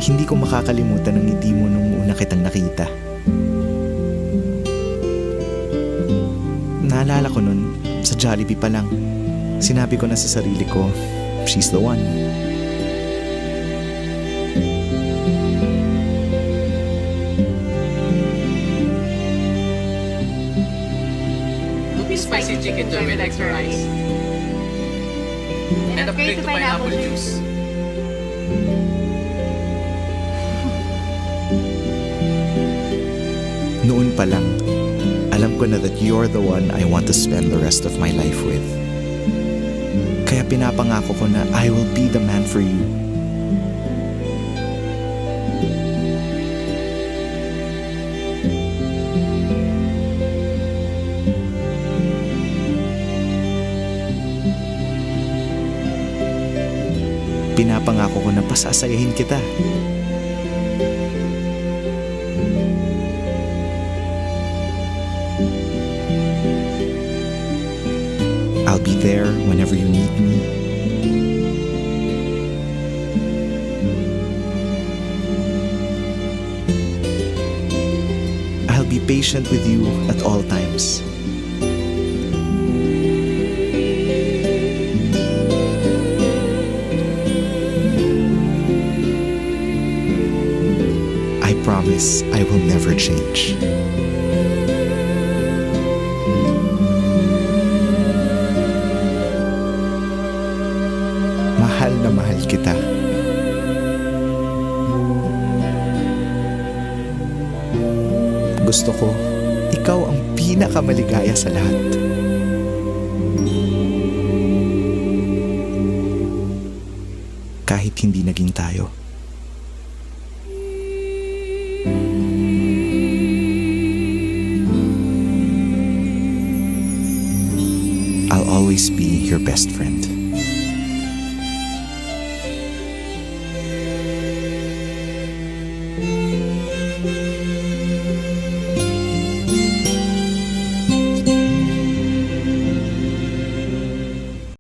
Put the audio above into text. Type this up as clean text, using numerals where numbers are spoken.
Hindi ko makakalimutan ang ngiti mo nung una kitang nakita. Naalala ko nun, sa Jollibee pa lang, sinabi ko na sa sarili ko, she's the one. Spicy chicken joy with extra rice. And a plate to pineapple juice. Noon pa lang, alam ko na that you're the one I want to spend the rest of my life with. Kaya pinapangako ko na I will be the man for you. Pinapangako ko na pasasayahin kita. I'll be there whenever you need me. I'll be patient with you at all times. I promise I will never change. Mahal na mahal kita. Gusto ko, ikaw ang pinakamaligaya sa lahat. Kahit hindi naging tayo. I'll always be your best friend.